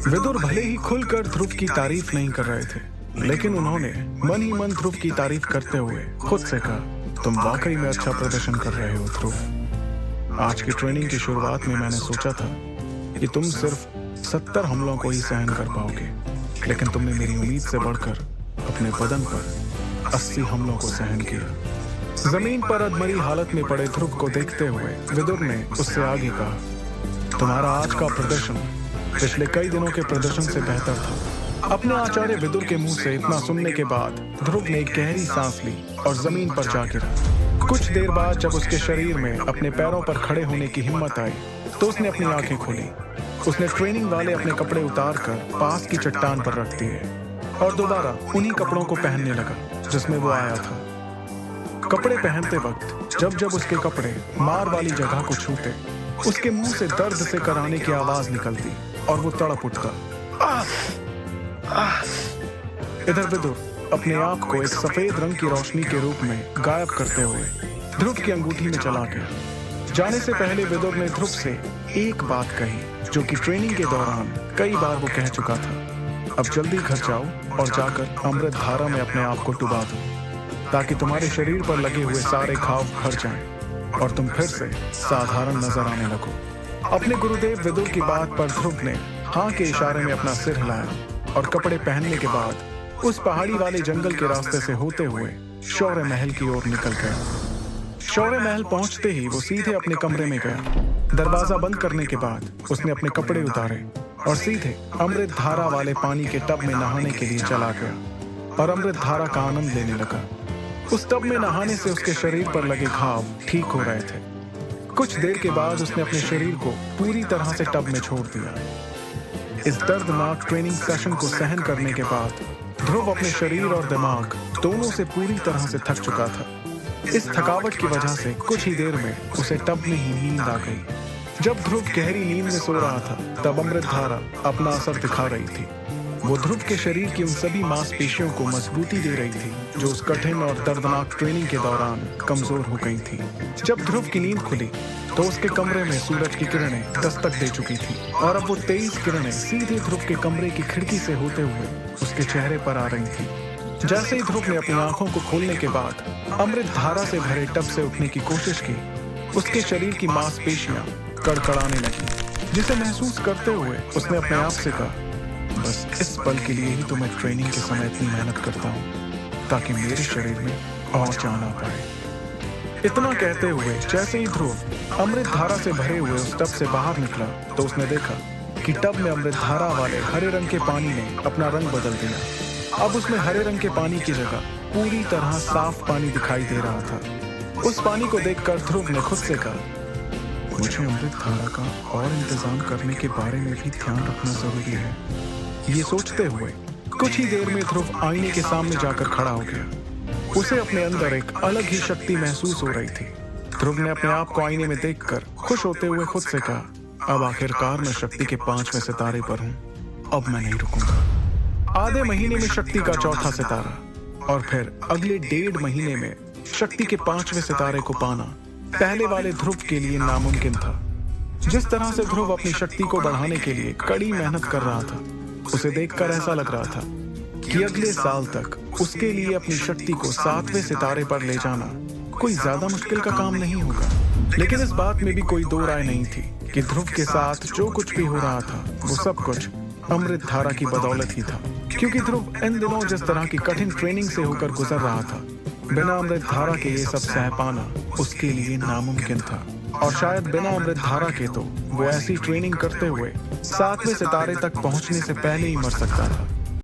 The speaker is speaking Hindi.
विदुर भले ही खुलकर ध्रुव की तारीफ नहीं कर रहे थे, लेकिन उन्होंने मन ही मन ध्रुव की तारीफ करते हुए खुद से कहा, तुम वाकई में अच्छा प्रदर्शन कर रहे हो ध्रुव। आज की ट्रेनिंग की शुरुआत में मैंने सोचा था कि तुम सिर्फ 70 हमलों को ही सहन कर पाओगे, लेकिन तुमने मेरी उम्मीद से बढ़कर अपने बदन पर 80 हमलों को सहन किया। जमीन पर अधमरी हालत में पड़े ध्रुव को देखते हुए विदुर ने उससे आगे कहा, तुम्हारा आज का प्रदर्शन पिछले कई दिनों के प्रदर्शन से बेहतर था। अपने आचार्य विदुर के मुंह से इतना सुनने के बाद ध्रुव ने एक गहरी सांस ली और जमीन पर जा गिरा। कुछ देर बाद जब उसके शरीर में अपने पैरों पर खड़े होने की हिम्मत आई तो उसने अपनी आंखें खोली। उसने ट्रेनिंग वाले अपने कपड़े उतारकर पास की चट्टान पर रख दिए और दोबारा उन्हीं कपड़ों को पहनने लगा जिसमें वो आया था। कपड़े पहनते वक्त जब जब उसके कपड़े मार वाली जगह को छूते, उसके मुंह से दर्द से कराने की आवाज निकलती और वो तड़प उठता। इधर विदुर अपने आप को एक सफेद रंग की रोशनी के रूप में गायब करते हुए ध्रुव की अंगूठी में चला गया। जाने से पहले विदुर ने ध्रुव से एक बात कही जो कि ट्रेनिंग के दौरान कई बार वो कह चुका था, अब जल्दी घर जाओ और जाकर अमृत धारा में अपने आप को डुबा दो ताकि तुम्हारे शरीर पर लगे हुए सारे घाव भर जाएं और तुम फिर से साधारण नजर आने लगो। अपने गुरुदेव विदुर की बात पर ध्रुव ने हाँ के इशारे में अपना सिर हिलाया और कपड़े पहनने के बाद उस पहाड़ी वाले जंगल के रास्ते से होते हुए शौर्य महल की ओर निकल गया। शौर्य महल पहुंचते ही वो सीधे अपने कमरे में गया। दरवाजा बंद करने के बाद उसने अपने कपड़े उतारे और सीधे अमृत धारा वाले पानी के टब में नहाने के लिए चला गया और अमृत धारा का आनंद लेने लगा। उस टब में नहाने से उसके शरीर पर लगे घाव ठीक हो रहे थे। कुछ देर के बाद उसने अपने शरीर को पूरी तरह से टब में छोड़ दिया। इस दर्दनाक ट्रेनिंग सेशन को सहन करने के बाद ध्रुव अपने शरीर और दिमाग दोनों से पूरी तरह से थक चुका था। इस थकावट की वजह से कुछ ही देर में उसे टब में ही नींद आ गई। जब ध्रुव गहरी नींद में सो रहा था तब अमृत धारा अपना असर दिखा रही थी। वो ध्रुव के शरीर की उन सभी मांसपेशियों को मजबूती दे रही थी जो उस कठिन और दर्दनाक ट्रेनिंग के दौरान कमजोर हो गई थी। जब ध्रुव की नींद खुली तो उसके कमरे में सूरज की किरणें दस्तक दे चुकी थी और अब वो 23 किरणें सीधे ध्रुव के कमरे की खिड़की से होते हुए उसके चेहरे पर आ रही थी। जैसे ही ध्रुव ने अपनी आंखों को खोलने के बाद अमृत धारा से भरे टब से उठने की कोशिश की, उसके शरीर की मांसपेशियां कड़कड़ाने लगी, जिसे महसूस करते हुए उसने अपने आप से कहा, बस इस पल के लिए ही तो मैं ट्रेनिंग के समय इतनी मेहनत करता हूँ ताकि मेरे शरीर में और जान आ पाए। इतना कहते हुए जैसे ही ध्रुव अमृत धारा से भरे हुए उस टब से बाहर निकला तो उसने देखा कि टब में अमृत धारा वाले हरे रंग के पानी ने अपना रंग बदल दिया। अब उसमें हरे रंग के पानी की जगह पूरी तरह साफ पानी दिखाई दे रहा था। उस पानी को देखकर ध्रुव ने खुद से कहा, मुझे अमृत धारा का और इंतजाम करने के बारे में भी ध्यान रखना जरूरी है। ये सोचते हुए कुछ ही देर में ध्रुव आईने के सामने जाकर खड़ा हो गया। उसे अपने अंदर एक अलग ही शक्ति महसूस हो रही थी। ध्रुव ने अपने आप को आईने में देखकर खुश होते हुए खुद से कहा, अब आखिरकार मैं शक्ति के 5वें सितारे पर हूँ, अब मैं नहीं रुकूंगा। आधे महीने में शक्ति का चौथा सितारा और फिर अगले 1.5 महीने में शक्ति के 5वें सितारे को पाना पहले वाले ध्रुव के लिए नामुमकिन था। जिस तरह से ध्रुव अपनी शक्ति को बढ़ाने के लिए कड़ी मेहनत कर रहा था, उसे देखकर ऐसा लग रहा था कि अगले साल तक उसके लिए अपनी शक्ति को 7वें सितारे पर ले जाना कोई ज्यादा मुश्किल का काम नहीं होगा। लेकिन इस बात में भी कोई दो राय नहीं थी कि ध्रुव के साथ जो कुछ भी हो रहा था वो सब कुछ अमृत धारा की बदौलत ही था, क्योंकि ध्रुव इन दिनों जिस तरह की कठिन ट्रेनिंग से होकर गुजर रहा था, बिना अमृत धारा के ये सब सह पाना उसके लिए नामुमकिन था। और शायद बिना अमृत धारा के तो वो ऐसी ट्रेनिंग करते हुए 7वें सितारे तक पहुंचने से पहले ही मर सकता था।